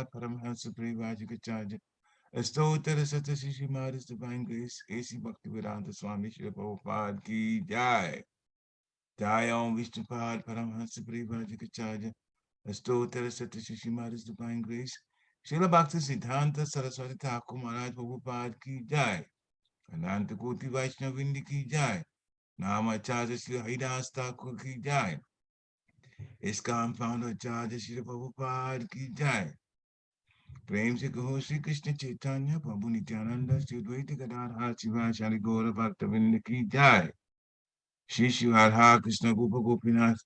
Prabhupada Paramhansa Parivajikacharya. Astotara Sata Shishi Maharas Divine Grace, A.C. Bhaktivedanta Swami Shri Prabhupada Ki Jai. Jai Om Vishnupad Paramhansa Parivajikacharya. Astotara Sata Shishi Maharas Divine Grace, Srila Bhakti Siddhanta Saraswati Thakur Maharaj Prabhupada Ki Jai. Ananta Koti Vaishnavindi Ki Jai. Namacharya Sri Haridas Thakur Ki Jai. ISKCON founder Acharya Sri Prabhupada Ki Jai. Prem se kaho Sri Krishna Chaitanya Prabhu Nityananda Sri Advaita Gadadhar Shivasari Gaura Bhaktavinda Ki Jai. Shri Shri Radha Krishna Gopa Gopinath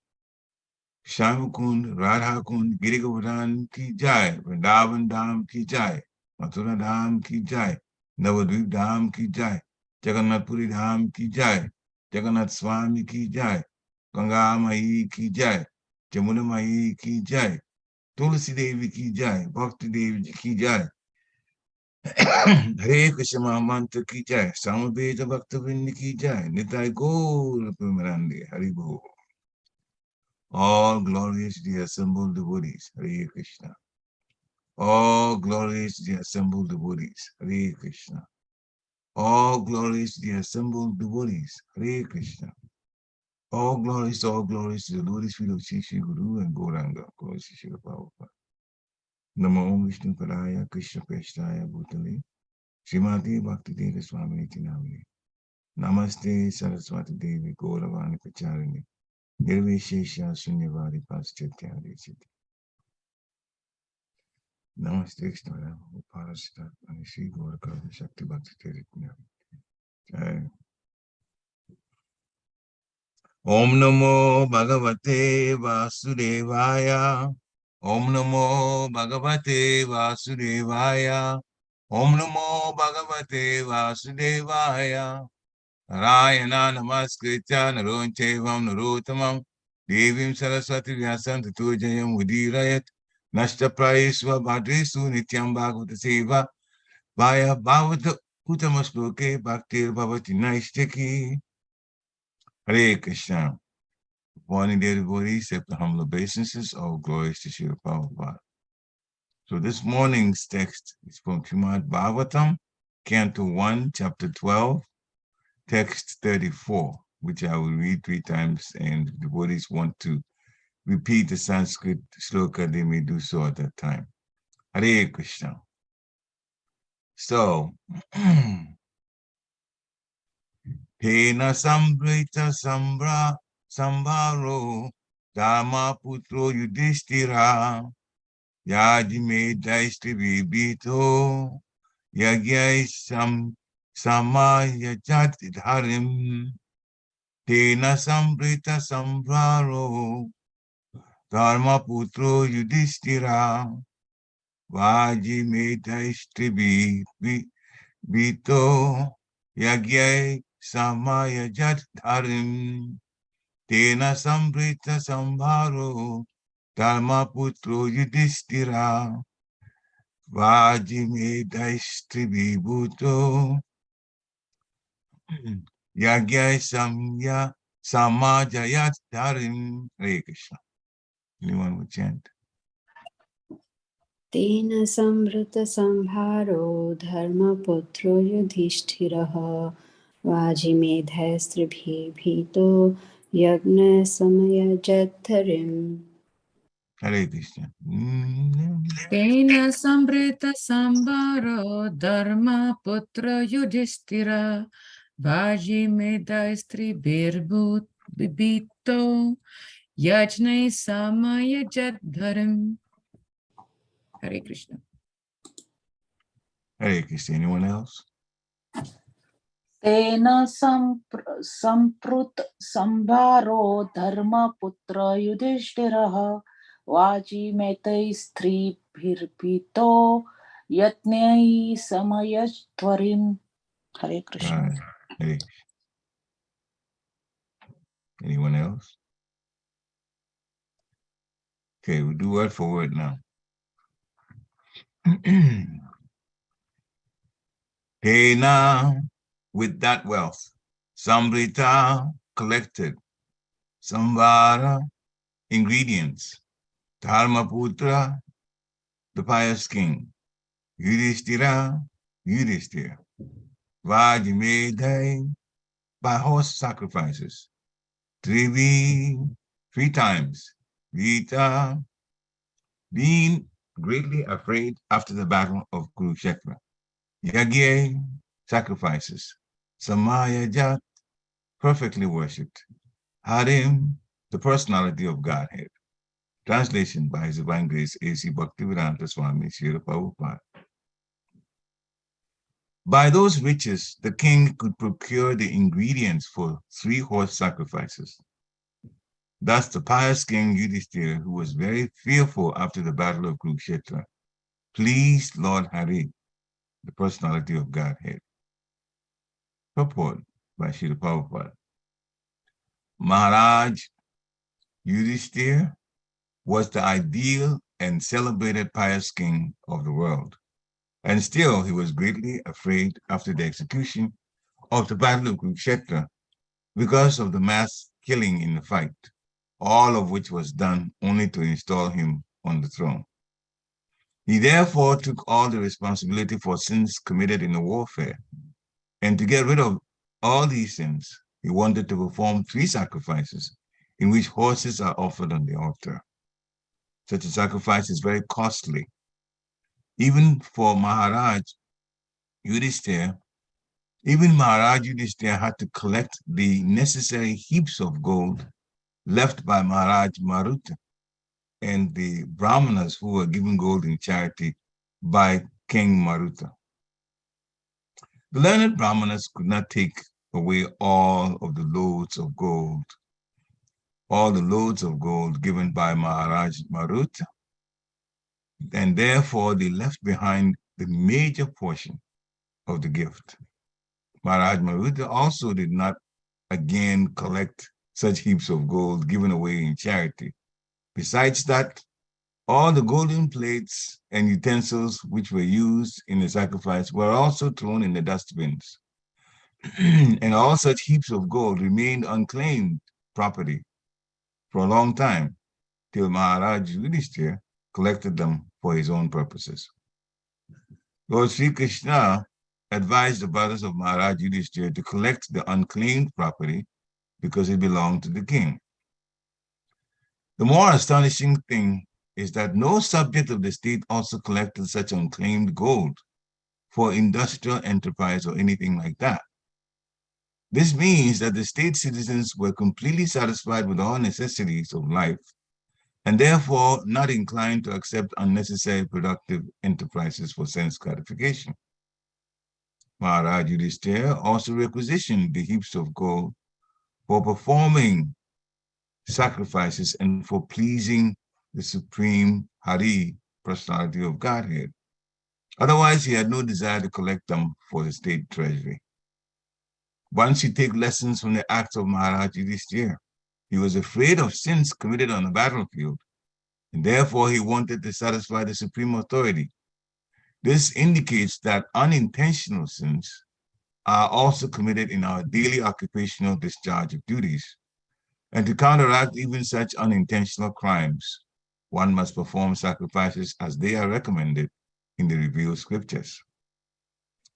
Shyamukund Radha Kund Giri Govardhan Ki Jai. Vrindavan Dham Ki Jai. Mathura Dham Ki Jai. Navadvip Dham Ki Jai. Jagannath Puri Dham Ki Jai. Jagannath Swami Ki Jai. Ganga Mai Ki Jai. Jamuna Mai Ki Jai. Tulsi Devi Ki Jai. Bhakti Devi Ki Jai. Hare Krishna Mahamantra Ki Jai. Samaveda Bhaktavinda Ki Jai. Nitai Gaur Pumarandi. Hari Bol. All glorious the assembled devotees. Hare Krishna. All glorious the assembled devotees. Hare Krishna. All glorious the assembled devotees. Hare Krishna. All glories to the Lord feet of Shri Guru and Gauranga. Glory to Shri Prabhupada. Namo Vishnu Padaya Krishna Prestaya Bhutale Srimati Bhakti Devi Swami Namini. Namaste Saraswati Devi Gauravani Pacharini. Nirvishesha Sunyavari Paschatya Siddhi. Namaste Krishna Uparasita Anishi Gauraka Shakti Bhakti Devi. Om Namo Bhagavate Vasudevaya. Om Namo Bhagavate Vasudevaya. Om Namo Bhagavate Vasudevaya. Narayana Namaskritya Naronchevam Narottamam Devim Saraswati Vyasam Tato Jayam Udirayat Nashta Prayesva Bhadresu Nityam Bhagavata Seva Vaya Bhavata Uttamasploke Bhaktir Bhavati Naishtaki. Hare Krishna. Morning, dear devotees, accept the humble obeisances. All glories to Srila Prabhupada. So this morning's text is from Srimad Bhagavatam, Canto 1, Chapter 12, Text 34, which I will read 3 times, and if devotees want to repeat the Sanskrit sloka, they may do so at that time. Hare Krishna. So, Tena Sambrita Sambharo Dharma Putro Yudhishthira Yajime Daistri Vibhito Yagyai Samayajat Dharim Tena Sambrita Sambharo Dharma Putro Yudhishthira Vajime Daistri Vibhito Yagyai Samayajat Dharim Tena Sambrita Sambharo Dharma Putro Yudhishthira Vajime Daistri Vibhuto Yagyai Samajayat Dharim. Hare Krishna. Anyone would chant? Tena samvrita sambharo dharma putro yudhishthiraha vajimedhastribhi bhito yagna samaya jatharim. Hare Krishna. Tena sambrita sambharo dharma putra yudhishthira vajimedhaistri bibito yajnai samaya jatharim. Hare Krishna. Hare Krishna. Anyone else? Tena samprut sambharo dharma putra yudhishthiraha vaji metai stri bhirbhito yatnai samayastvarim. Hare Krishna. Hare. Anyone else? Okay, we'll do word for word now. Tena, with that wealth. Sambrita, collected. Samvara, ingredients. Dharmaputra, the pious king, Yudhishthira, Vajimedai, by horse sacrifices, three times, Vita, being greatly afraid after the battle of Kurukshetra, Yagye, sacrifices, Samayajat, perfectly worshipped, Harim, the personality of Godhead. Translation by His Divine Grace A.C. Bhaktivedanta Swami Srila Prabhupada. By those riches, the king could procure the ingredients for 3 horse sacrifices. Thus, the pious king Yudhishthira, who was very fearful after the battle of Kurukshetra, pleased Lord Hari, the personality of Godhead. Purport by Srila Prabhupada. Maharaj Yudhishthira was the ideal and celebrated pious king of the world. And still, he was greatly afraid after the execution of the Battle of Kurukshetra because of the mass killing in the fight, all of which was done only to install him on the throne. He therefore took all the responsibility for sins committed in the warfare. And to get rid of all these sins, he wanted to perform 3 sacrifices in which horses are offered on the altar. Such a sacrifice is very costly. Even for Maharaj Yudhishthira, had to collect the necessary heaps of gold left by Maharaj Maruta and the Brahmanas who were given gold in charity by King Maruta. The learned Brahmanas could not take away all the loads of gold given by Maharaj Maruta, and therefore they left behind the major portion of the gift. Maharaj Maruta also did not again collect such heaps of gold given away in charity. Besides that, all the golden plates and utensils which were used in the sacrifice were also thrown in the dustbins. And all such heaps of gold remained unclaimed property for a long time, till Maharaj Yudhishthira collected them for his own purposes. Lord Sri Krishna advised the brothers of Maharaj Yudhishthira to collect the unclaimed property because it belonged to the king. The more astonishing thing is that no subject of the state also collected such unclaimed gold for industrial enterprise or anything like that. This means that the state citizens were completely satisfied with all necessities of life and therefore not inclined to accept unnecessary productive enterprises for sense gratification. Maharaj Yudhishthira also requisitioned the heaps of gold for performing sacrifices and for pleasing the Supreme Hari, personality of Godhead. Otherwise, he had no desire to collect them for the state treasury. Once he take lessons from the acts of Maharaj Yudhishthira, he was afraid of sins committed on the battlefield, and therefore he wanted to satisfy the supreme authority. This indicates that unintentional sins are also committed in our daily occupational discharge of duties. And to counteract even such unintentional crimes, one must perform sacrifices as they are recommended in the revealed scriptures.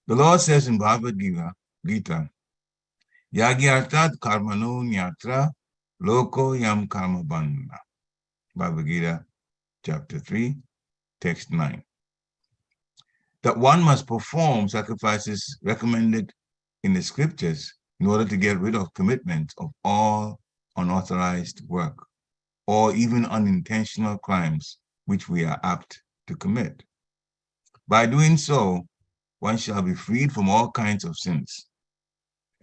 The Lord says in Bhagavad Gita, Yagyartat karmano nyatra loko yam karma bandha. Bhagavad Gita, chapter 3, text 9. That one must perform sacrifices recommended in the scriptures in order to get rid of commitment of all unauthorized work or even unintentional crimes which we are apt to commit. By doing so, one shall be freed from all kinds of sins.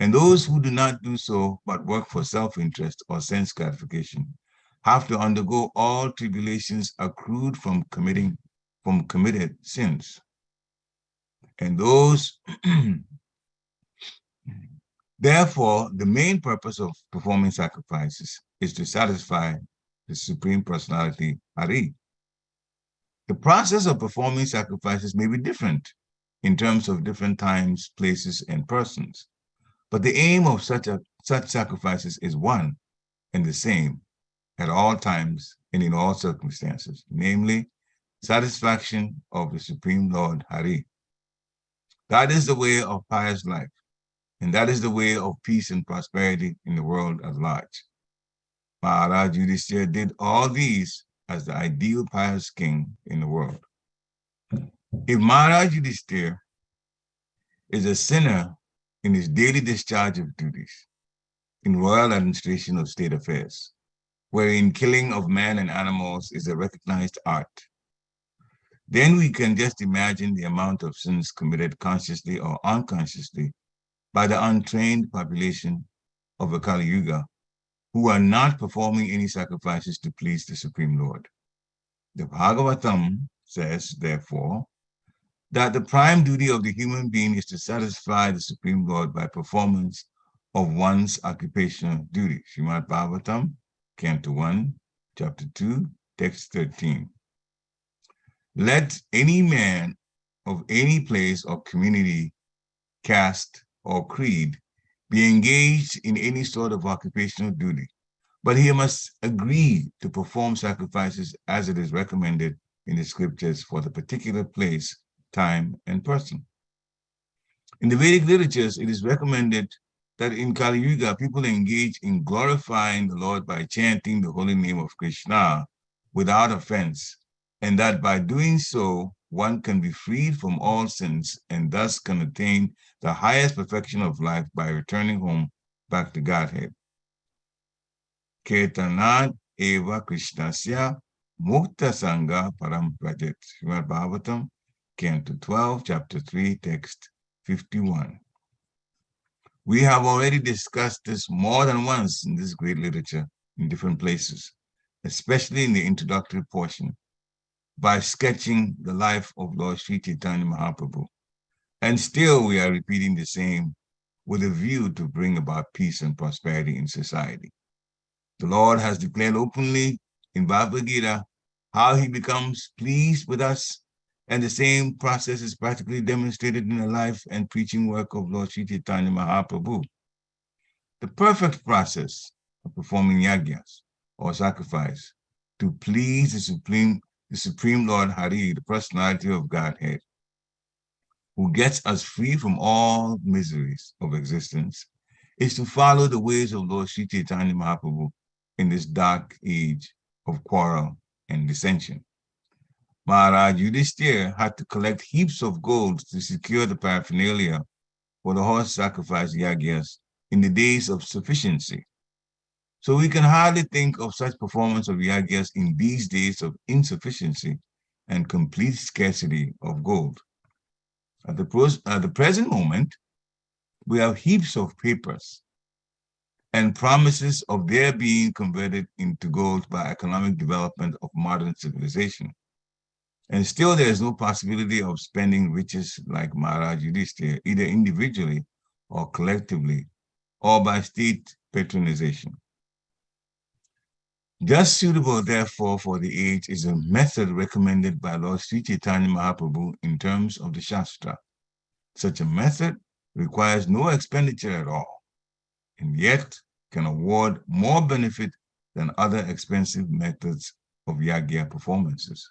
And those who do not do so but work for self-interest or sense gratification have to undergo all tribulations accrued from committed sins. And those, therefore, the main purpose of performing sacrifices is to satisfy the Supreme Personality, Hari. The process of performing sacrifices may be different in terms of different times, places, and persons. But the aim of such sacrifices is one and the same at all times and in all circumstances, namely, satisfaction of the Supreme Lord Hari. That is the way of pious life, and that is the way of peace and prosperity in the world at large. Maharaj Yudhishthira did all these as the ideal pious king in the world. If Maharaj Yudhishthira is a sinner in his daily discharge of duties, in royal administration of state affairs, wherein killing of men and animals is a recognized art, then we can just imagine the amount of sins committed consciously or unconsciously by the untrained population of the Kali Yuga who are not performing any sacrifices to please the Supreme Lord. The Bhagavatam says, therefore, that the prime duty of the human being is to satisfy the Supreme Lord by performance of one's occupational duty. Srimad Bhagavatam, Canto 1, Chapter 2, Text 13. Let any man of any place or community, caste, or creed be engaged in any sort of occupational duty, but he must agree to perform sacrifices as it is recommended in the scriptures for the particular place, time, and person. In the Vedic literatures, it is recommended that in Kali Yuga, people engage in glorifying the Lord by chanting the holy name of Krishna without offense, and that by doing so, one can be freed from all sins and thus can attain the highest perfection of life by returning home back to Godhead. Ketanad eva Krishnasya mukta sangha param prajet. Srimad Bhagavatam, Canto 12, Chapter 3, Text 51. We have already discussed this more than once in this great literature in different places, especially in the introductory portion, by sketching the life of Lord Sri Chaitanya Mahaprabhu. And still we are repeating the same with a view to bring about peace and prosperity in society. The Lord has declared openly in Bhagavad Gita how he becomes pleased with us, and the same process is practically demonstrated in the life and preaching work of Lord Sri Chaitanya Mahaprabhu. The perfect process of performing yagyas, or sacrifice, to please the Supreme Lord Hari, the personality of Godhead, who gets us free from all miseries of existence, is to follow the ways of Lord Sri Chaitanya Mahaprabhu in this dark age of quarrel and dissension. Maharaj Yudhishthira had to collect heaps of gold to secure the paraphernalia for the horse sacrifice yagyas in the days of sufficiency. So we can hardly think of such performance of yagyas in these days of insufficiency and complete scarcity of gold. At the present moment, we have heaps of papers and promises of their being converted into gold by economic development of modern civilization. And still there is no possibility of spending riches like Maharaj Yudhishthira, either individually or collectively, or by state patronization. Just suitable, therefore, for the age is a method recommended by Lord Sri Chaitanya Mahaprabhu in terms of the Shastra. Such a method requires no expenditure at all, and yet can award more benefit than other expensive methods of yagya performances.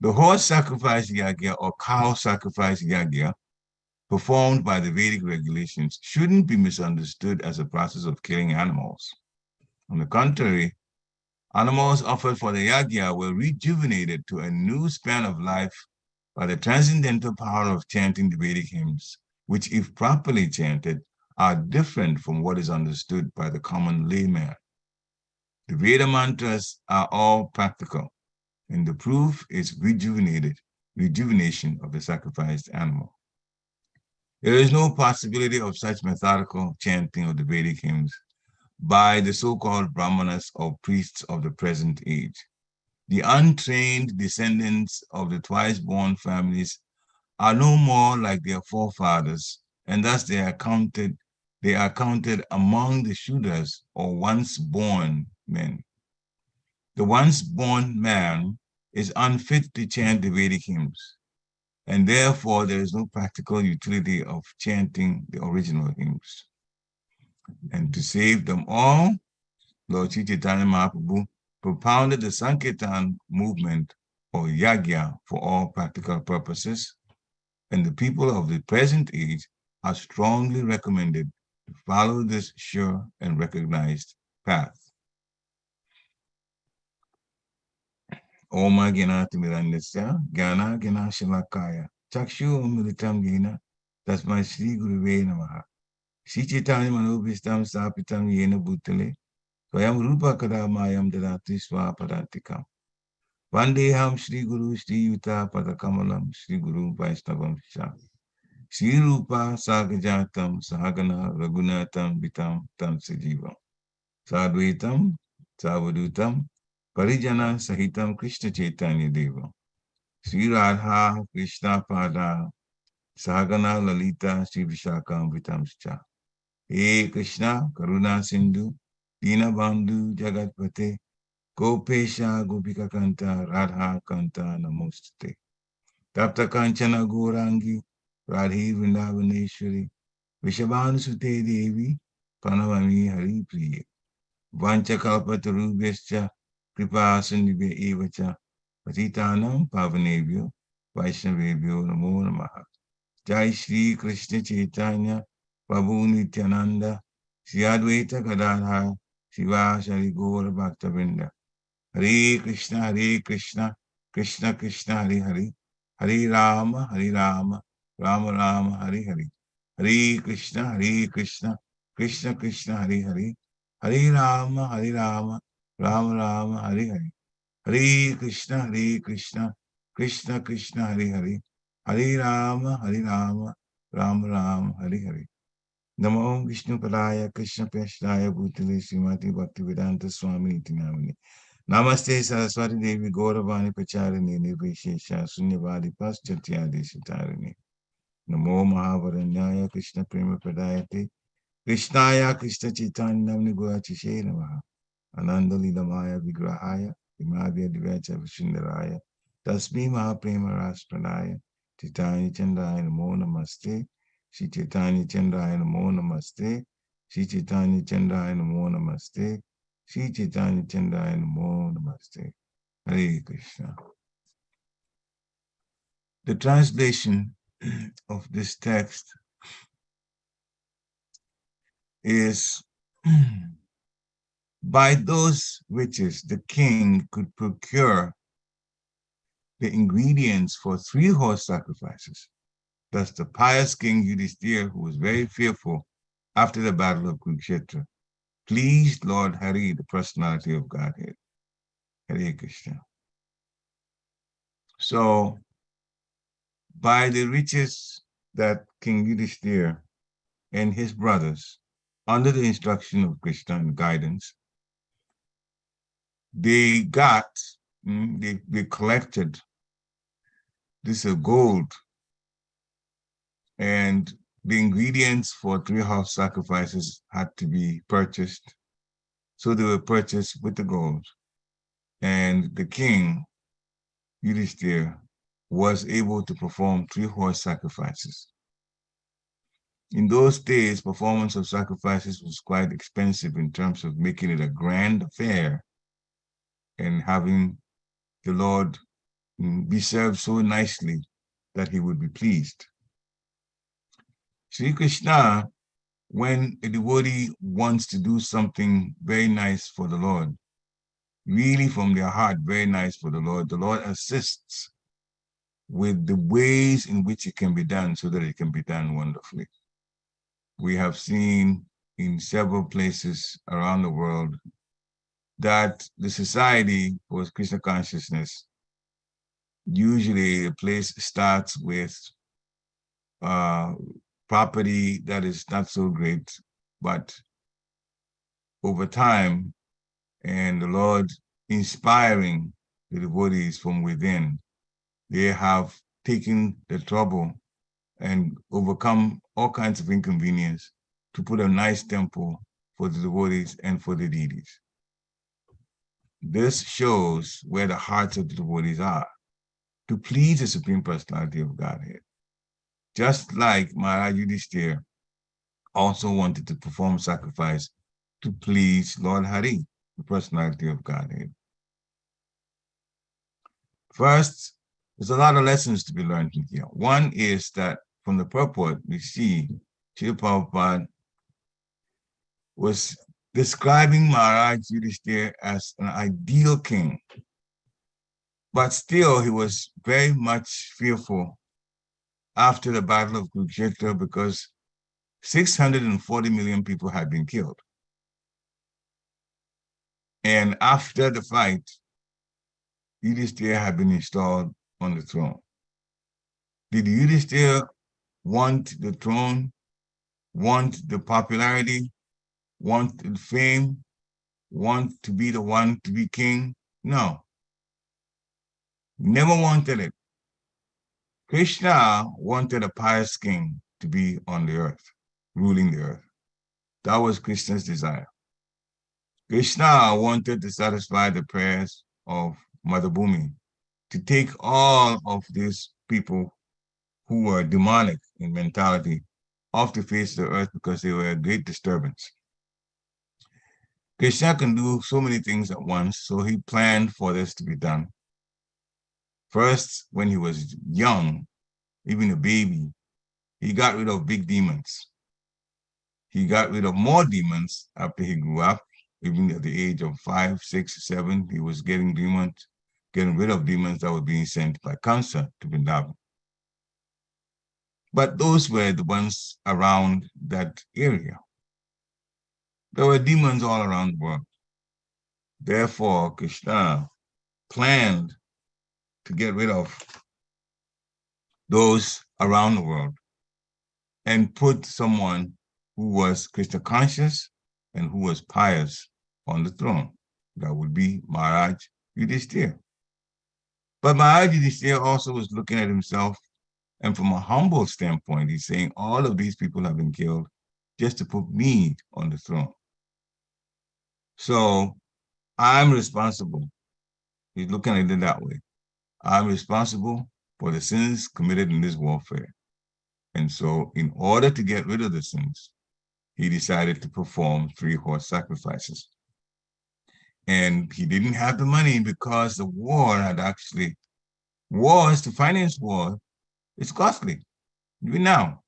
The horse sacrifice yagya or cow sacrifice yagya performed by the Vedic regulations shouldn't be misunderstood as a process of killing animals. On the contrary, animals offered for the yagya were rejuvenated to a new span of life by the transcendental power of chanting the Vedic hymns, which, if properly chanted, are different from what is understood by the common layman. The Veda mantras are all practical, and the proof is rejuvenation of the sacrificed animal. There is no possibility of such methodical chanting of the Vedic hymns by the so-called brahmanas or priests of the present age. The untrained descendants of the twice-born families are no more like their forefathers, and thus they are counted among the Shudras or once-born men. The once-born man is unfit to chant the Vedic hymns, and therefore there is no practical utility of chanting the original hymns. And to save them all, Lord Sri Chaitanya Mahaprabhu propounded the Sankirtan movement or yagya for all practical purposes, and the people of the present age are strongly recommended to follow this sure and recognized path. Om Gyanati Mirandasya, Gyana Gyana Shalakaya, Chakshu Militam Yena, Tasmai Sri Guruve Namaha. Sri Chaitanya Manobhistam Sapitam Yena Bhutale, Swayam Rupa Kadamayam Dadati Swapadantikam. Vandeham Sri Guru Sri Yuta Padakamalam Sri Guru Vaishnavam Shah. Sri Rupa Sagajatam Sahagana Raghunatam Vitam Tam Sajivam. Sadvaitam Savadutam Parijana Sahitam Krishna Chaitanya Deva. Sri Radha Krishna Pada Sahagana Lalita Sri Vishakam Vitam Shah. He Krishna Karuna Sindhu Dina Bandhu Jagatpate Gopesha Gopika Kanta Radha Kanta Namostate. Tapta Kanchana Gorangi Radhi Vrindavaneshwari Vishabhanusute Devi Pranavami Hari Priye Vancha Kalpatarubhyascha Kripa Sindhibhya Evacha Patitanam Pavanebhyo Vaishnavebhyo Namo Namaha. Jai Shri Krishna Chaitanya Prabhu Nityananda Shri Advaita Gadadhar Shiva Shri Gaura Bhaktavinda. Hare Krishna, Krishna Krishna, Hare Hare, Hare Rama, Rama Rama, Hare Hare. Hare Krishna, Krishna Krishna, Hare Hare, Hare Rama, Rama Rama, Hare Hare. Hare Krishna, Krishna Krishna, Hare Hare, Hare Rama, Rama Rama, Hare Hare. Namo Vishnu Padaya Krishna Peshtaya Bhutale Srimati Bhaktivedanta Swami Iti Namini. Namaste Saraswati Devi Gauravani Pacharini Nirvishesha Sunyavadi Paschatya Desitarini. Namo Mahavaranyaya Krishna Prema Pradayate Krishnaya Krishna Chaitanya Namni Gurachishe Namaha. Ananda Lidamaya Vigrahaya Imadya Divacha Vishindaraya Tasmi Mahaprema Raspradaya Chaitanya Chandaya Namo Namaste. Shri Chaitanya Chandaya Namo Namaste. Shri Chaitanya Chandaya Namo Namaste. Shri Chaitanya Chandaya Namo Namaste. Hare Krishna. The translation of this text is by those riches the king could procure the ingredients for 3 horse sacrifices. Thus the pious king Yudhishthira, who was very fearful after the battle of Kurukshetra, pleased Lord Hari, the personality of Godhead. Hare Krishna. So, by the riches that King Yudhishthira and his brothers, under the instruction of Krishna and guidance, they collected this gold and the ingredients for 3 horse sacrifices had to be purchased. So they were purchased with the gold. And the king, Yudhishthira, was able to perform 3 horse sacrifices. In those days, performance of sacrifices was quite expensive in terms of making it a grand affair and having the Lord be served so nicely that he would be pleased. Sri Krishna, when a devotee wants to do something very nice for the Lord, really from their heart, very nice for the Lord assists with the ways in which it can be done so that it can be done wonderfully. We have seen in several places around the world that the Society for Krishna Consciousness, usually a place starts with property that is not so great, but over time, and the Lord inspiring the devotees from within, they have taken the trouble and overcome all kinds of inconvenience to put a nice temple for the devotees and for the deities. This shows where the hearts of the devotees are, to please the Supreme Personality of Godhead. Just like Maharaj Yudhishthira also wanted to perform sacrifice to please Lord Hari, the Personality of Godhead. First, there's a lot of lessons to be learned in here. One is that from the purport, we see Srila Prabhupada was describing Maharaj Yudhishthira as an ideal king, but still he was very much fearful after the Battle of Kurukshetra because 640 million people had been killed. And after the fight, Yudhishthira had been installed on the throne. Did Yudhishthira want the throne, want the popularity, want the fame, want to be the one to be king? No. Never wanted it. Krishna wanted a pious king to be on the earth, ruling the earth. That was Krishna's desire. Krishna wanted to satisfy the prayers of Mother Bhumi, to take all of these people who were demonic in mentality off the face of the earth because they were a great disturbance. Krishna can do so many things at once, so he planned for this to be done. First, when he was young, even a baby, he got rid of big demons. He got rid of more demons after he grew up. Even at the age of 5, 6, 7, he was getting rid of demons that were being sent by Kamsa to Vrindavan. But those were the ones around that area. There were demons all around the world. Therefore, Krishna planned to get rid of those around the world and put someone who was Krishna conscious and who was pious on the throne. That would be Maharaj Yudhishthira. But Maharaj Yudhishthira also was looking at himself, and from a humble standpoint, he's saying, all of these people have been killed just to put me on the throne. So I'm responsible. He's looking at it that way. I'm responsible for the sins committed in this warfare. And so in order to get rid of the sins, he decided to perform 3 horse sacrifices. And he didn't have the money because the war had actually, wars, to finance war, it's costly, even now.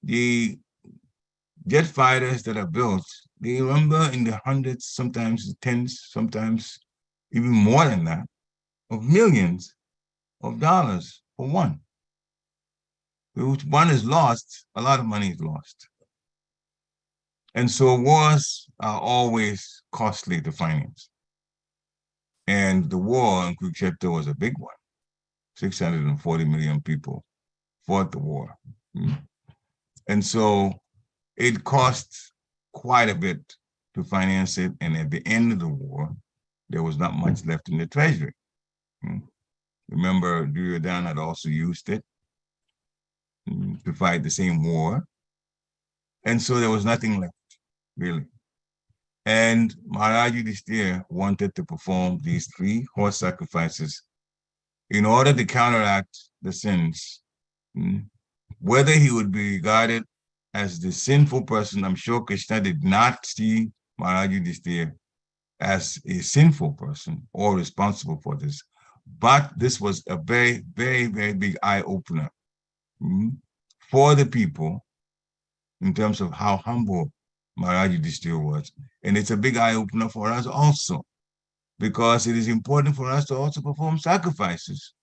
The jet fighters that are built, they number in the hundreds, sometimes tens, sometimes even more than that, of millions of dollars for one. If one is lost, a lot of money is lost. And so wars are always costly to finance. And the war in Kurukshetra was a big one. 640 million people fought the war. And so it cost quite a bit to finance it. And at the end of the war, there was not much left in the treasury. Remember, Duryodhana had also used it to fight the same war. And so there was nothing left, really. And Maharaj Yudhishthira wanted to perform these 3 horse sacrifices in order to counteract the sins. Whether he would be regarded as the sinful person, I'm sure Krishna did not see Maharaj Yudhishthira as a sinful person or responsible for this. But this was a very, very, very big eye-opener for the people in terms of how humble Maharaj Yudhishthira was. And it's a big eye-opener for us also, because it is important for us to also perform sacrifices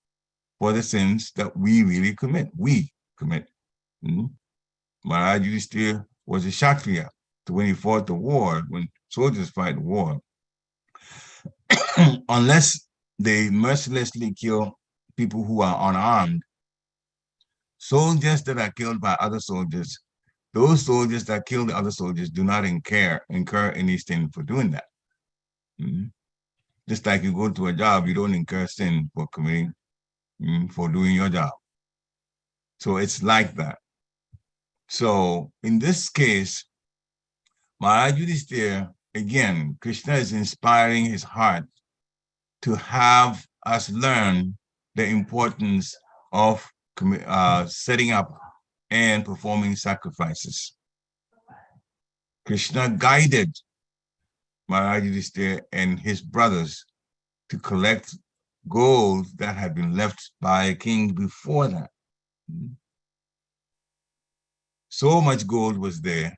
for the sins that we really commit. We commit. Maharaj Yudhishthira was a Kshatriya. So when he fought the war, when soldiers fight war, unless they mercilessly kill people who are unarmed, soldiers that are killed by other soldiers, those soldiers that kill the other soldiers do not incur any sin for doing that. Just like you go to a job, you don't incur sin for committing, for doing your job. So it's like that. So in this case, Maharaj Yudhishthira, again, Krishna is inspiring his heart to have us learn the importance of setting up and performing sacrifices. Krishna guided Maharaj Yudhishthira and his brothers to collect gold that had been left by a king before that. So much gold was there.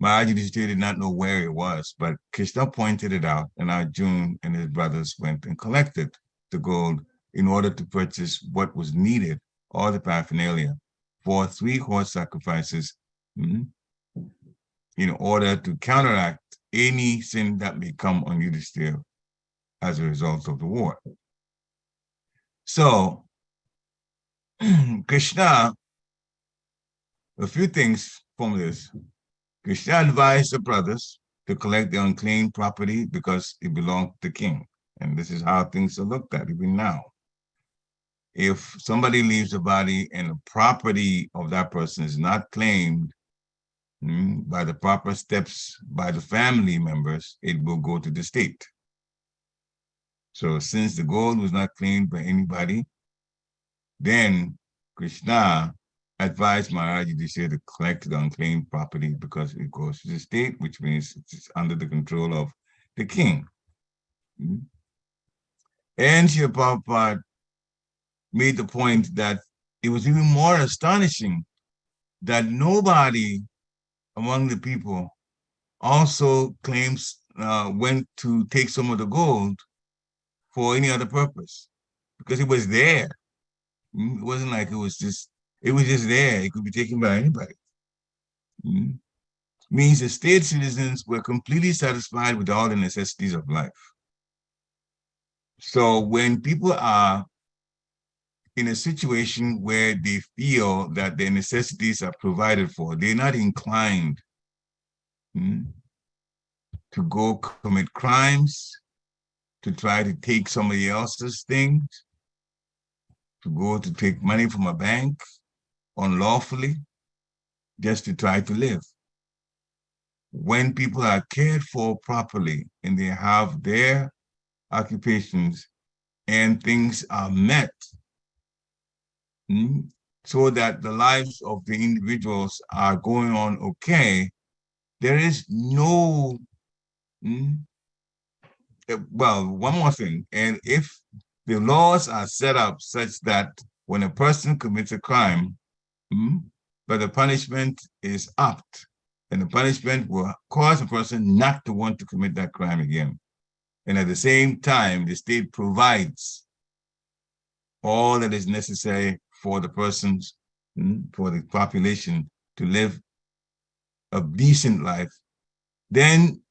Maharaji Yudhishthira did not know where it was, but Krishna pointed it out, and Arjuna and his brothers went and collected the gold in order to purchase what was needed, all the paraphernalia, for 3 horse sacrifices, in order to counteract any sin that may come on Yudhishthira as a result of the war. So, Krishna, a few things from this. Krishna advised the brothers to collect the unclaimed property because it belonged to the king. And this is how things are looked at even now. If somebody leaves the body and the property of that person is not claimed by the proper steps by the family members, it will go to the state. So since the gold was not claimed by anybody, then Krishna advised Maharaj Yudhishthira to collect the unclaimed property because it goes to the state, which means it's under the control of the king. And Srila Prabhupada made the point that it was even more astonishing that nobody among the people also claims went to take some of the gold for any other purpose, because it was there. It wasn't like it was just there. It could be taken by anybody. Means the state citizens were completely satisfied with all the necessities of life. So when people are in a situation where they feel that their necessities are provided for, they're not inclined to go commit crimes, to try to take somebody else's things, to go to take money from a bank unlawfully, just to try to live. When people are cared for properly and they have their occupations and things are met, so that the lives of the individuals are going on okay, there is no, well, one more thing, and if the laws are set up such that when a person commits a crime, but the punishment is upped, and the punishment will cause a person not to want to commit that crime again. And at the same time, the state provides all that is necessary for the persons, for the population to live a decent life, then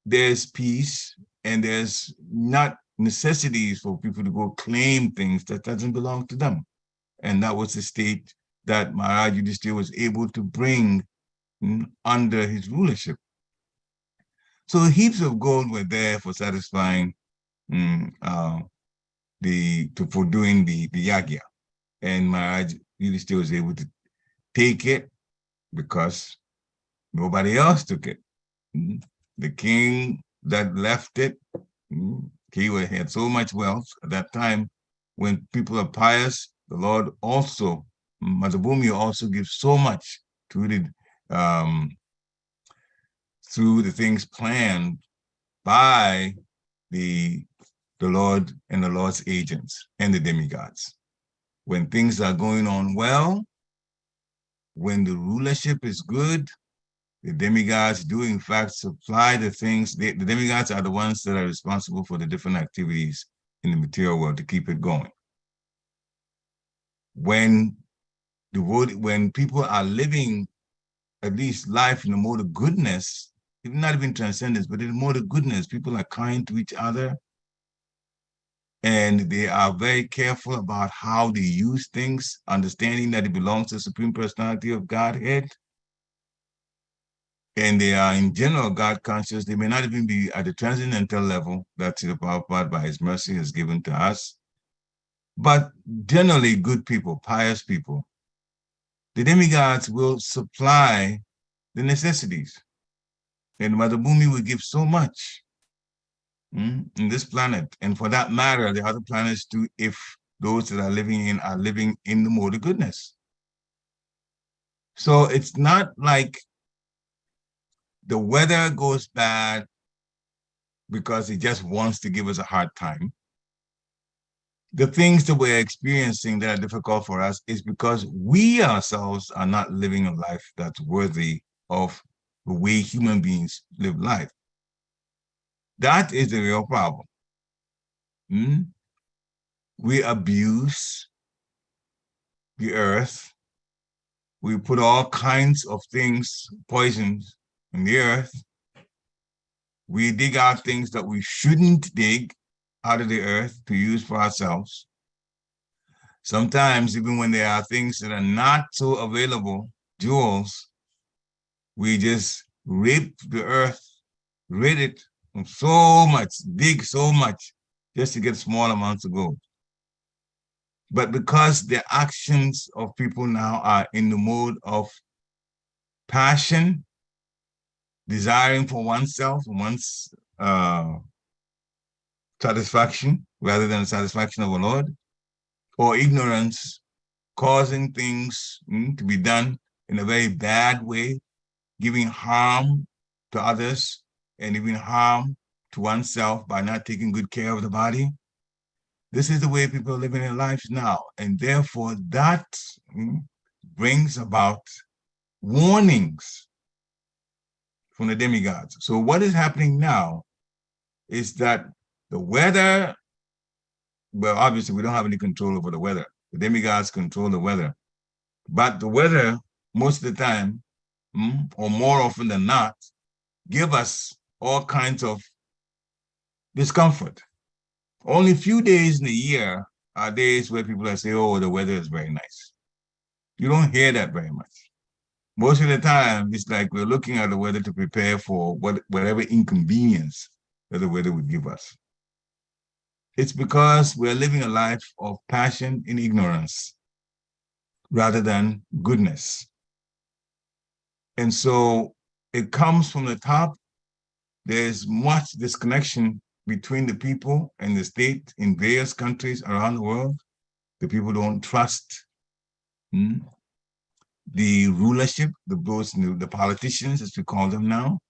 there's peace and there's not necessities for people to go claim things that doesn't belong to them. And that was the state that Maharaj Yudhishthira was able to bring under his rulership. So heaps of gold were there for satisfying for doing the yagya. And Maharaj Yudhishthira was able to take it because nobody else took it. The king that left it, he had so much wealth at that time. When people are pious, the Lord also, Mother Bhumi also gives so much to the through the things planned by the Lord and the Lord's agents and the demigods. When things are going on well, when the rulership is good, the demigods do in fact supply the things. The demigods are the ones that are responsible for the different activities in the material world to keep it going. When people are living at least life in a mode of goodness, if not even transcendence, but in a mode of goodness, people are kind to each other, and they are very careful about how they use things, understanding that it belongs to the Supreme Personality of Godhead. And they are in general God conscious. They may not even be at the transcendental level that Srila Prabhupada by his mercy has given to us, but generally good people, pious people. The demigods will supply the necessities. And Mother Bhumi will give so much in this planet. And for that matter, the other planets too, if those that are living in the mode of goodness. So it's not like the weather goes bad because it just wants to give us a hard time. The things that we're experiencing that are difficult for us is because we ourselves are not living a life that's worthy of the way human beings live life. That is the real problem. We abuse the earth. We put all kinds of things, poisons in the earth. We dig out things that we shouldn't dig out of the earth to use for ourselves. Sometimes, even when there are things that are not so available, jewels, we just rape the earth, rid it of so much, dig so much, just to get small amounts of gold. But because the actions of people now are in the mode of passion, desiring for oneself, one's satisfaction, rather than the satisfaction of the Lord, or ignorance, causing things to be done in a very bad way, giving harm to others, and even harm to oneself by not taking good care of the body. This is the way people are living their lives now. And therefore, that brings about warnings from the demigods. So what is happening now is that the weather, well, obviously we don't have any control over the weather. The demigods control the weather. But the weather, most of the time, or more often than not, give us all kinds of discomfort. Only a few days in a year are days where people are saying, oh, the weather is very nice. You don't hear that very much. Most of the time, it's like we're looking at the weather to prepare for whatever inconvenience that the weather would give us. It's because we're living a life of passion and ignorance rather than goodness. And so it comes from the top. There's much disconnection between the people and the state in various countries around the world. The people don't trust the rulership, the politicians, as we call them now.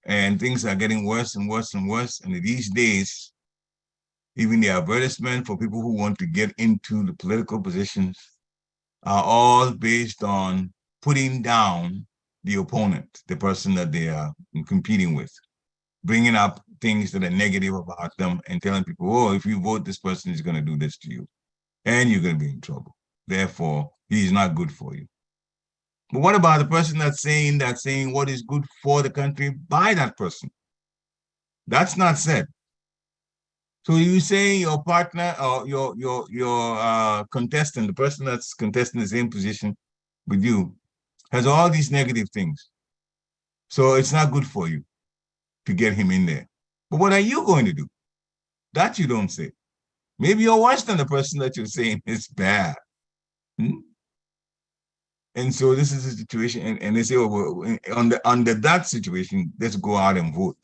And things are getting worse and worse and worse. And these days, even the advertisement for people who want to get into the political positions are all based on putting down the opponent, the person that they are competing with, bringing up things that are negative about them and telling people, oh, if you vote, this person is going to do this to you and you're going to be in trouble. Therefore, he's not good for you. But what about the person that's saying what is good for the country by that person? That's not said. So you saying your partner or your contestant, the person that's contesting the same position with you, has all these negative things. So it's not good for you to get him in there. But what are you going to do? That you don't say. Maybe you're worse than the person that you're saying is bad. And so this is a situation, and they say, oh, well, under that situation, let's go out and vote.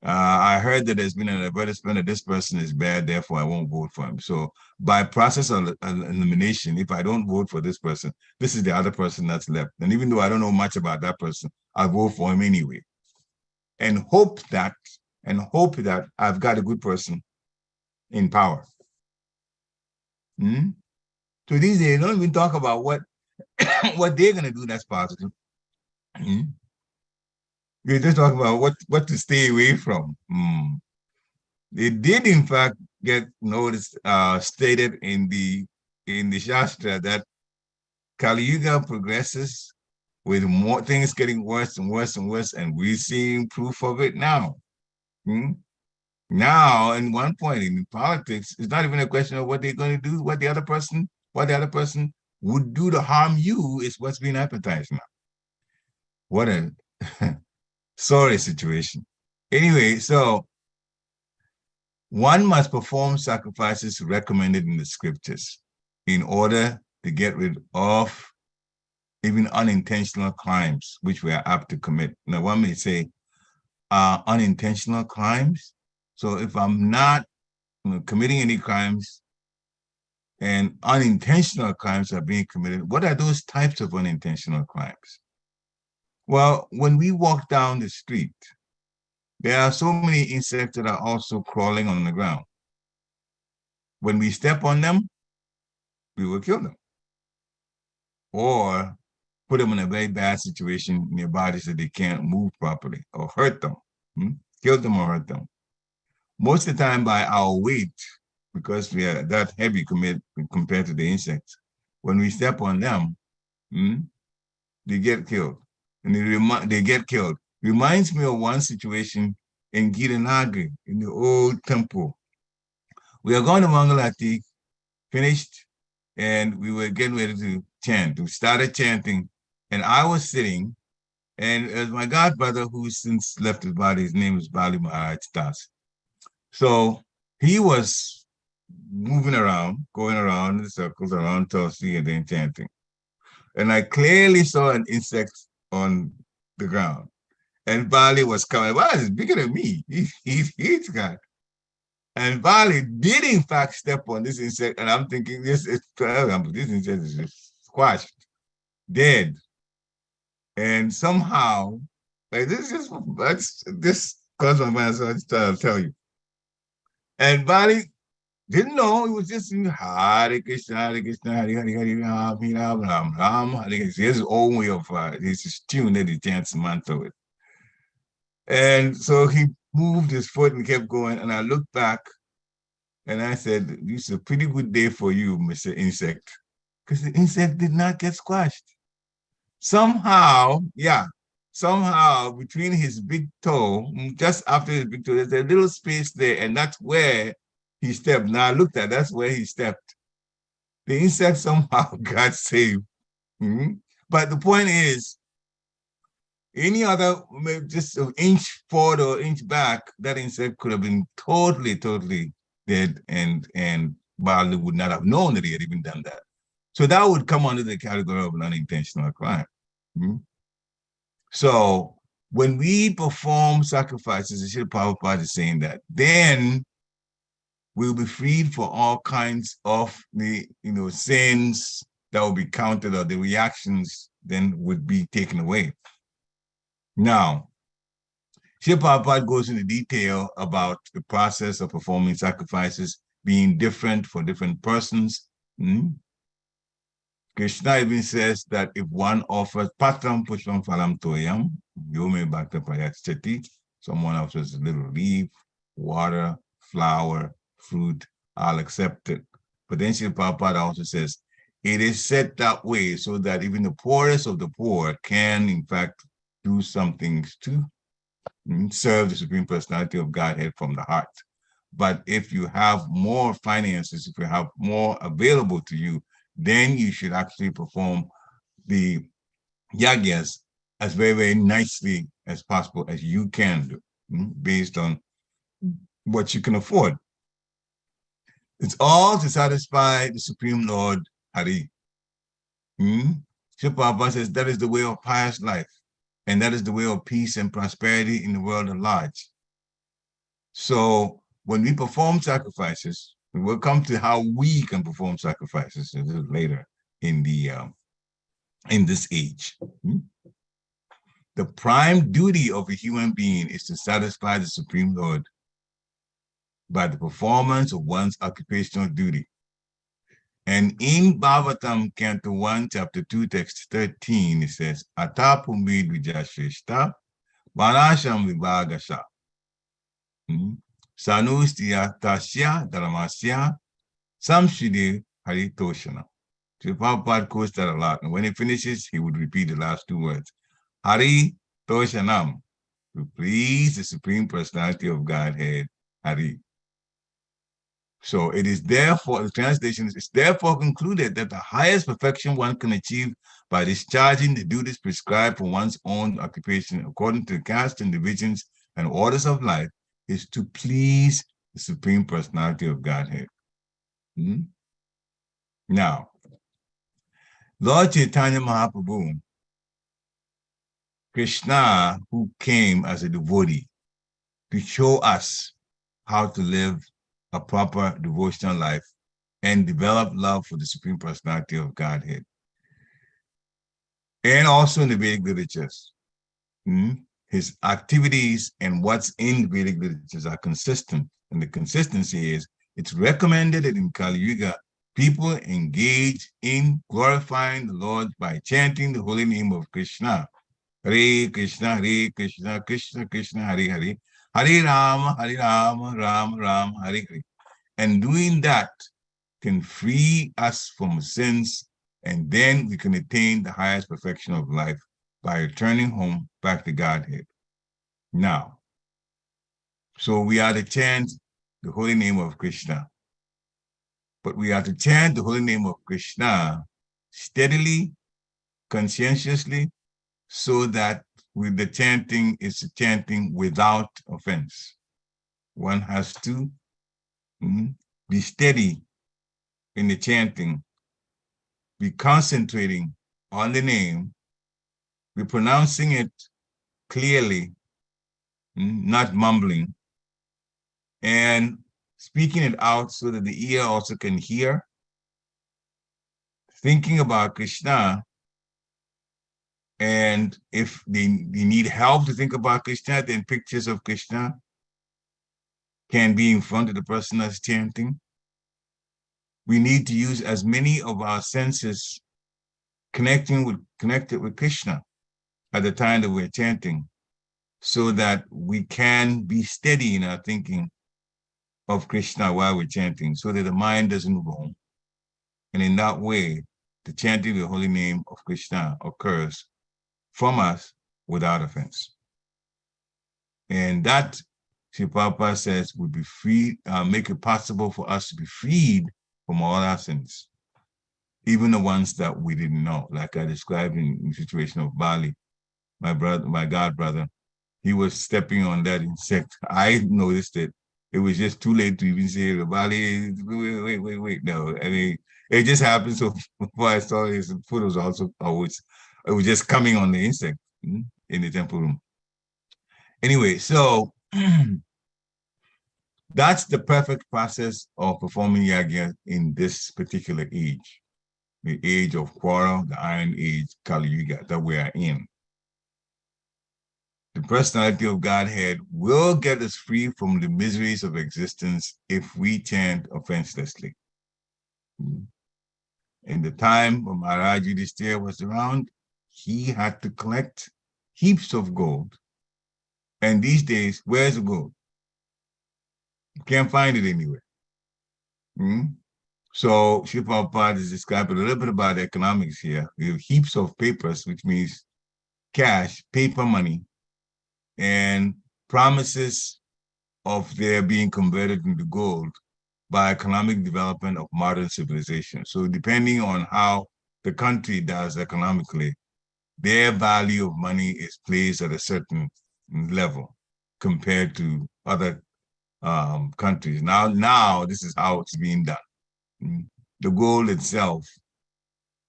I heard that there's been an advertisement that this person is bad, therefore I won't vote for him. So by process of elimination, if I don't vote for this person, this is the other person that's left. And even though I don't know much about that person, I'll vote for him anyway. And hope that I've got a good person in power. So these days, don't even talk about what they're going to do that's positive. They just talk about what to stay away from. They did, in fact, get noticed, stated in the Shastra that Kali Yuga progresses with more things getting worse and worse and worse, and we're seeing proof of it now. Now, in one point in politics, it's not even a question of what they're going to do, what the other person would do to harm you is what's being advertised now. What a sorry situation. Anyway, so one must perform sacrifices recommended in the scriptures in order to get rid of even unintentional crimes, which we are apt to commit. Now, one may say, unintentional crimes. So if I'm not committing any crimes and unintentional crimes are being committed, what are those types of unintentional crimes? Well, when we walk down the street there are so many insects that are also crawling on the ground. When we step on them, we will kill them. Or put them in a very bad situation in their bodies that they can't move properly, or hurt them, kill them or hurt them. Most of the time by our weight, because we are that heavy compared to the insects, when we step on them, they get killed. And they get killed. Reminds me of one situation in Giranagi, in the old temple. We are going to Mangalati, finished, and we were getting ready to chant. We started chanting, and I was sitting, and as my godbrother, who since left his body, his name is Bali Maharaj Das. So he was moving around, going around in circles around Tulsi and then chanting. And I clearly saw an insect on the ground. And Bali was coming. Wow, he's bigger than me. He's got. And Bali did in fact step on this insect, and I'm thinking this insect is just squashed, dead. And somehow, like this caused my mind, so I just trying to tell you. And Bali didn't know, it was just Hare Krishna, Hare Krishna, Hare Hare, Hare Ram, Ram, Ram, Ram, Hare Krishna. His own way of his tune that he chants a mantra with. And so he moved his foot and kept going, and I looked back and I said, "This is a pretty good day for you, Mr. Insect," because the insect did not get squashed. Somehow between his big toe, just after his big toe, there's a little space there, and that's where he stepped. Now I looked at, that's where he stepped. The insect somehow got saved. But the point is, any other, just an inch forward or inch back, that insect could have been totally dead, and Bali would not have known that he had even done that. So that would come under the category of an unintentional crime. So when we perform sacrifices, the Srila Prabhupada is saying that, then we'll be freed for all kinds of the sins that will be counted, or the reactions then would be taken away. Now, Srila Prabhupada goes into detail about the process of performing sacrifices being different for different persons. Krishna even says that if one offers patram pushpam phalam toyam, yome bhakta prayachati, someone offers a little leaf, water, flower, fruit, I'll accept it. But then Srila Prabhupada also says, it is set that way so that even the poorest of the poor can, in fact, do some things to serve the Supreme Personality of Godhead from the heart. But if you have more finances, if you have more available to you, then you should actually perform the yagyas as very, very nicely as possible as you can do, based on what you can afford. It's all to satisfy the Supreme Lord Hari. Srila Prabhupada says that is the way of pious life, and that is the way of peace and prosperity in the world at large. So when we perform sacrifices, we'll come to how we can perform sacrifices a little later in this age. The prime duty of a human being is to satisfy the Supreme Lord by the performance of one's occupational duty. And in Bhagavatam, Canto 1, Chapter 2, Text 13, it says, Ata Pumid Vijashrishta, Vanasham Vibhagasha, Sanustya Tasya Dharmasya, Samshide Haritoshana. So Prabhupada quotes that a lot. And when he finishes, he would repeat the last two words. Hari Toshanam, to please the Supreme Personality of Godhead, Hari. So it is therefore, the translation is therefore concluded that the highest perfection one can achieve by discharging the duties prescribed for one's own occupation according to the caste and divisions and orders of life is to please the Supreme Personality of Godhead. Now, Lord Chaitanya Mahaprabhu, Krishna, who came as a devotee to show us how to live a proper devotional life and develop love for the Supreme Personality of Godhead. And also in the Vedic literatures. his activities and what's in Vedic literatures are consistent. And the consistency is it's recommended that in Kali Yuga, people engage in glorifying the Lord by chanting the holy name of Krishna. Hare Krishna, Krishna Krishna, Hare Hare, Hare Rama, Rama Rama, Hare Hare. And doing that can free us from sins, and then we can attain the highest perfection of life by returning home back to Godhead. Now, so we are to chant the holy name of Krishna, but we are to chant the holy name of Krishna steadily, conscientiously, so that with the chanting is chanting without offense. One has to be steady in the chanting, be concentrating on the name, be pronouncing it clearly, not mumbling, and speaking it out so that the ear also can hear, thinking about Krishna. And if they need help to think about Krishna, then pictures of Krishna can be in front of the person that's chanting. We need to use as many of our senses connected with Krishna at the time that we're chanting, so that we can be steady in our thinking of Krishna while we're chanting, so that the mind doesn't roam. And in that way, the chanting of the holy name of Krishna occurs from us without offense. And that, Sri Prabhupada says, would be free, make it possible for us to be freed from all our sins, even the ones that we didn't know, like I described in the situation of Bali. My god brother, he was stepping on that insect. I noticed it. It was just too late to even say, Bali, wait. No, I mean, it just happened. So before I saw his foot was also always, it was just coming on the insect in the temple room. Anyway, so that's the perfect process of performing yagya in this particular age, the age of quarrel, the Iron Age, Kali Yuga, that we are in. The personality of Godhead will get us free from the miseries of existence if we chant offenselessly. In the time when Maharaj Yudhishthira was around, he had to collect heaps of gold. And these days, where's the gold? You can't find it anywhere. So Sri Prabhupada is describing a little bit about economics here. We have heaps of papers, which means cash, paper money, and promises of their being converted into gold by economic development of modern civilization. So depending on how the country does economically, their value of money is placed at a certain level compared to other countries. Now this is how it's being done. The gold itself,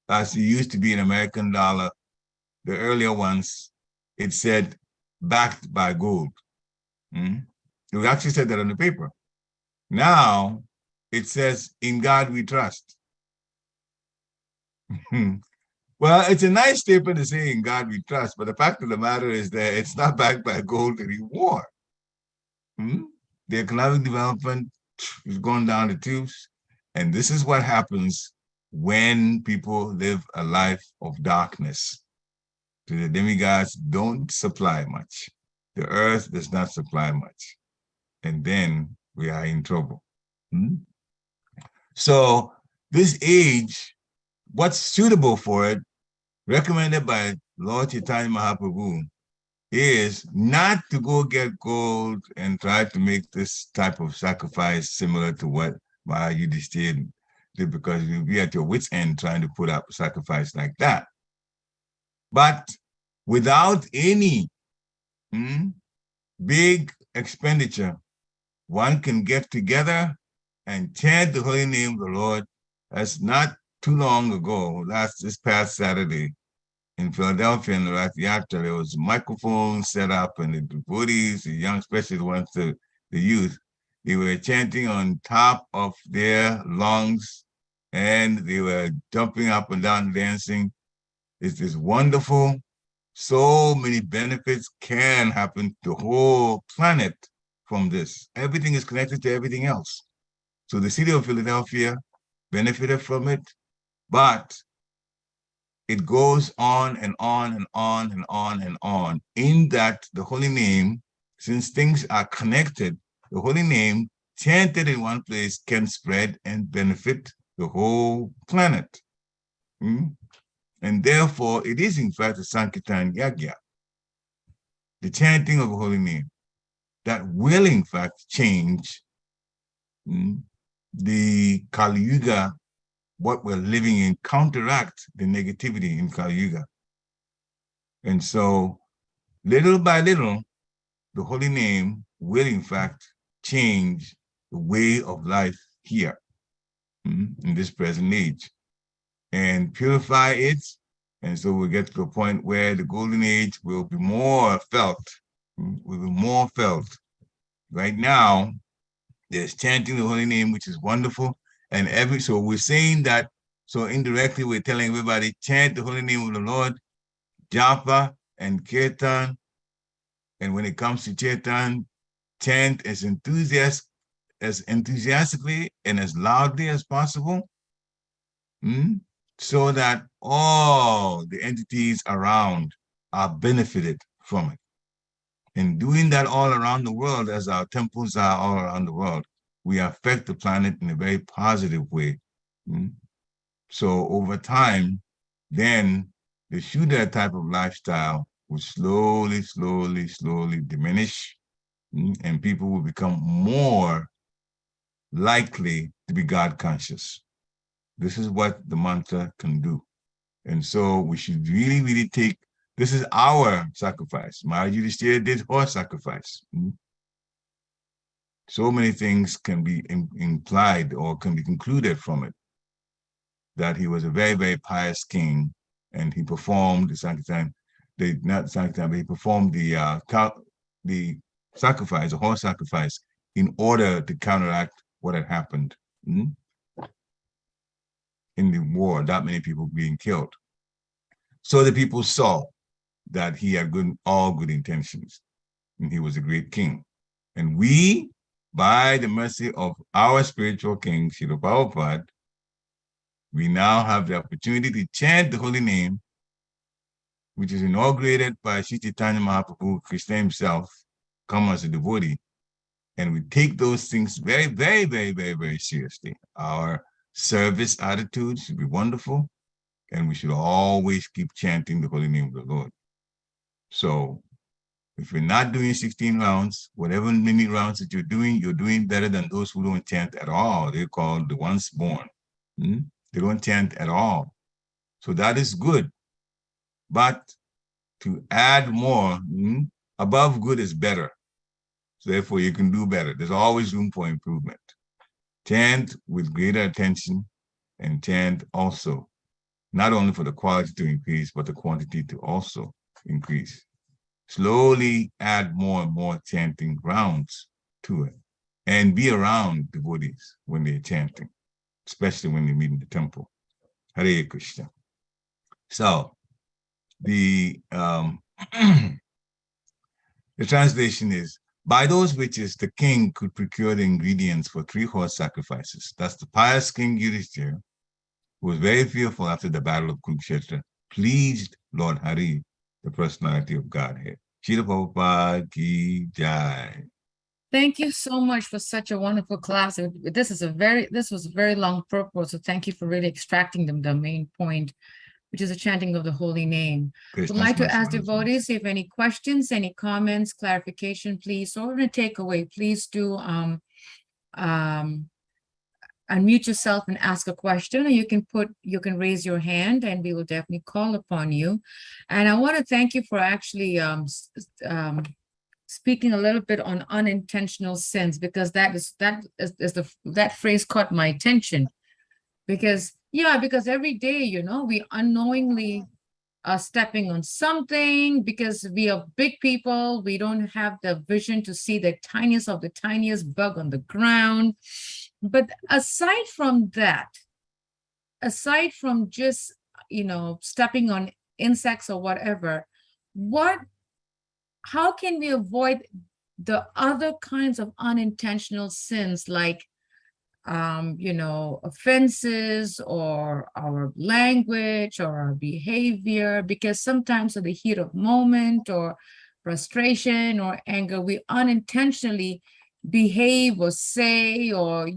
as it used to be an American dollar, the earlier ones, it said backed by gold. It actually said that on the paper. Now it says, in God we trust. Well, it's a nice statement to say in God we trust, but the fact of the matter is that it's not backed by gold anymore. The economic development is going down the tubes. And this is what happens when people live a life of darkness. The demigods don't supply much. The earth does not supply much. And then we are in trouble. So this age, what's suitable for it, recommended by Lord Chaitanya Mahaprabhu, is not to go get gold and try to make this type of sacrifice similar to what Maharaj Yudhishthira did, because you'll be at your wit's end trying to put up a sacrifice like that. But without any big expenditure, one can get together and chant the holy name of the Lord. That's not too long ago, this past Saturday in Philadelphia in the Rath Yatra, there was microphones set up, and the devotees, the young, especially the ones, the youth, they were chanting on top of their lungs, and they were jumping up and down, dancing. It's this wonderful So many benefits can happen to the whole planet from this. Everything is connected to everything else. So the city of Philadelphia benefited from it, but it goes on and on and on and on and on. In that the holy name, since things are connected, the holy name chanted in one place can spread and benefit the whole planet. And therefore, it is in fact a Sankirtan Yagya, the chanting of the holy name, that will in fact change the Kali Yuga, what we're living in, counteract the negativity in Kali Yuga. And so, little by little, the holy name will in fact change the way of life here in this present age and purify it. And so we'll get to a point where the golden age will be more felt, will be more felt. Right now, there's chanting the holy name, which is wonderful. And so we're saying that, so indirectly we're telling everybody, chant the holy name of the Lord, Japa and Kirtan. And when it comes to Kirtan, chant as enthusiastically and as loudly as possible, so that all the entities around are benefited from it. In doing that all around the world, as our temples are all around the world, we affect the planet in a very positive way. So over time, then the Shuddha type of lifestyle will slowly, slowly, slowly diminish, and people will become more likely to be God conscious. This is what the mantra can do. And so we should really, really take, this is our sacrifice. Maharaj Yudhishthira did horse sacrifice. So many things can be implied or can be concluded from it, that he was a very, very pious king, and he performed the Sankirtan, not the Sankirtan, but he performed the sacrifice, the horse sacrifice, in order to counteract what had happened in the war, that many people being killed. So the people saw that he had all good intentions, and he was a great king. And we, by the mercy of our spiritual king, Srila Prabhupada, we now have the opportunity to chant the holy name, which is inaugurated by Sri Chaitanya Mahaprabhu, Krishna himself, come as a devotee. And we take those things very, very, very, very, very seriously. Our service attitude should be wonderful, and we should always keep chanting the holy name of the Lord. So if you're not doing 16 rounds, whatever many rounds that you're doing better than those who don't chant at all. They're called the once born. They don't chant at all. So that is good. But to add more, above good is better. So therefore, you can do better. There's always room for improvement. Chant with greater attention, and chant also, not only for the quality to increase, but the quantity to also increase. Slowly add more and more chanting rounds to it, and be around devotees when they're chanting, especially when they meet in the temple. Hare Krishna. So the the translation is, by those witches, the king could procure the ingredients for 3 horse sacrifices. That's the pious King Yudhishthira, who was very fearful after the battle of Kurukshetra, pleased Lord Hari, the personality of Godhead. Srila Prabhupada ki jai. Thank you so much for such a wonderful class. This was a very long purpose. So thank you for really extracting the main point, which is the chanting of the holy name. Would like to ask devotees if any questions, any comments, clarification, please, or a takeaway, please do unmute yourself and ask a question, or you can raise your hand and we will definitely call upon you. And I want to thank you for actually speaking a little bit on unintentional sins, because that phrase caught my attention. Because every day, we unknowingly are stepping on something, because we are big people. We don't have the vision to see the tiniest of the tiniest bug on the ground. But aside from that, aside from just, stepping on insects or whatever, how can we avoid the other kinds of unintentional sins, like offenses, or our language, or our behavior? Because sometimes in the heat of moment, or frustration, or anger, we unintentionally behave or say, or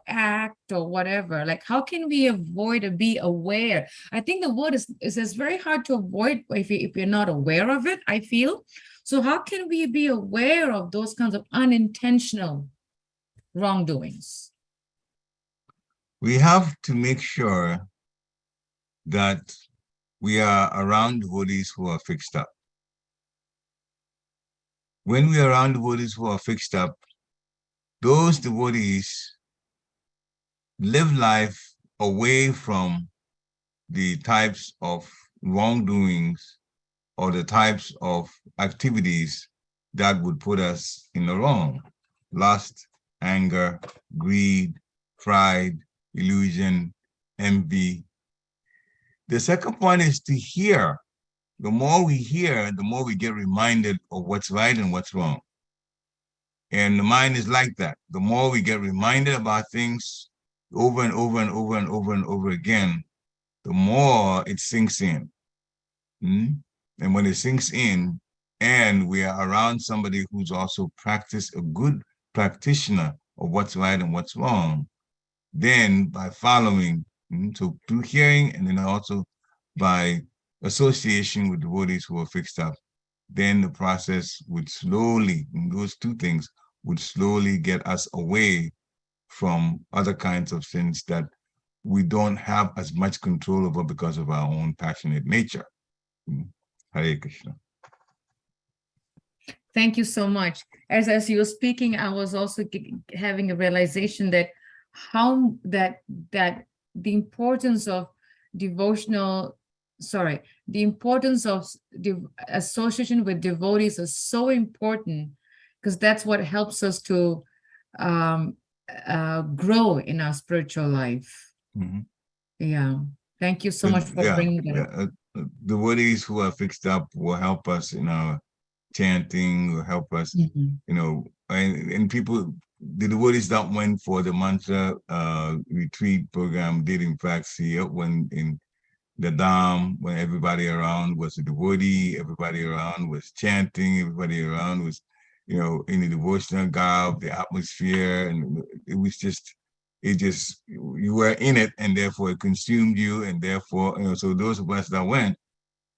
act, or whatever. Like, how can we avoid or be aware? I think the word is very hard to avoid if you're not aware of it, I feel. So how can we be aware of those kinds of unintentional wrongdoings? We have to make sure that we are around devotees who are fixed up. When we are around devotees who are fixed up, those devotees live life away from the types of wrongdoings or the types of activities that would put us in the wrong. Lust, anger, greed, pride, illusion, envy. The second point is to hear. The more we hear, the more we get reminded of what's right and what's wrong. And the mind is like that. The more we get reminded about things over and over and over and over and over again, the more it sinks in. And when it sinks in, and we are around somebody who's also a good practitioner of what's right and what's wrong, then by following, so through hearing, and then also by association with devotees who are fixed up, then the process would slowly, those two things would slowly get us away from other kinds of sins that we don't have as much control over because of our own passionate nature. Hare Krishna. Thank you so much. As you were speaking, I was also having a realization that the importance of the importance of association with devotees is so important, because that's what helps us to grow in our spiritual life. Yeah. Thank you so much for bringing that up. Devotees who are fixed up will help us in our chanting, will help us, and people, the devotees that went for the mantra retreat program did in fact see it when in the Dham, when everybody around was a devotee, everybody around was chanting, everybody around was, in the devotional garb, the atmosphere, and it was just, you were in it, and therefore it consumed you, and therefore, so those of us that went,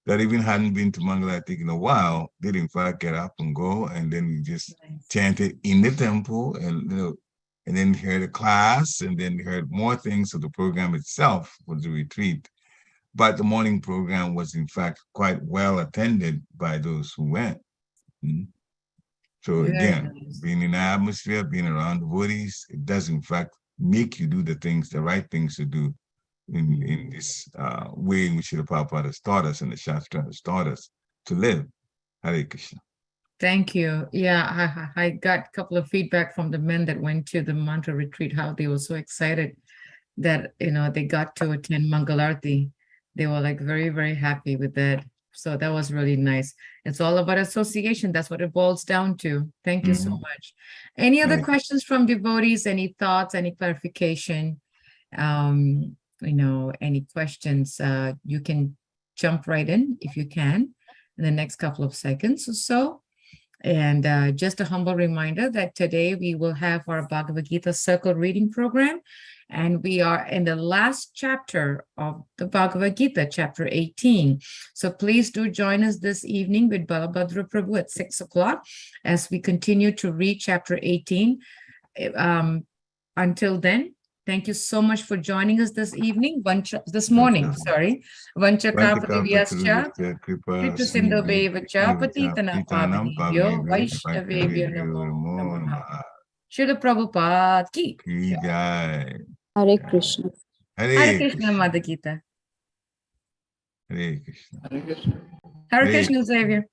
that even hadn't been to Mangalatik in a while, did in fact get up and go, and then we just chanted in the temple, and and then heard a class, and then heard more things of the program itself was the retreat. But the morning program was in fact quite well attended by those who went. So again, being in the atmosphere, being around devotees, it does in fact make you do the right things to do in this way in which the Prabhupada has taught us and the Shastra has taught us to live. Hare Krishna. Thank you. Yeah, I got a couple of feedback from the men that went to the mantra retreat, how they were so excited that, they got to attend Mangalarti. They were like very, very happy with that. So that was really nice. It's all about association. That's what it boils down to. Thank you so much. Any other questions from devotees? Any thoughts, any clarification? Any questions? You can jump right in if you can in the next couple of seconds or so. And just a humble reminder that today we will have our Bhagavad Gita circle reading program. And we are in the last chapter of the Bhagavad Gita, chapter 18. So please do join us this evening with Balabhadra Prabhu at 6 o'clock as we continue to read chapter 18. Until then, thank you so much for joining us this morning. Vanchakapavivyascha, Kripasindobevacha, Patitanam Vaishnavebhyo Namo Namaha. Srila Prabhupada ki Jai. Hare Krishna. Hare Krishna, Mother Gita. Hare Krishna. Hare Krishna, Xavier.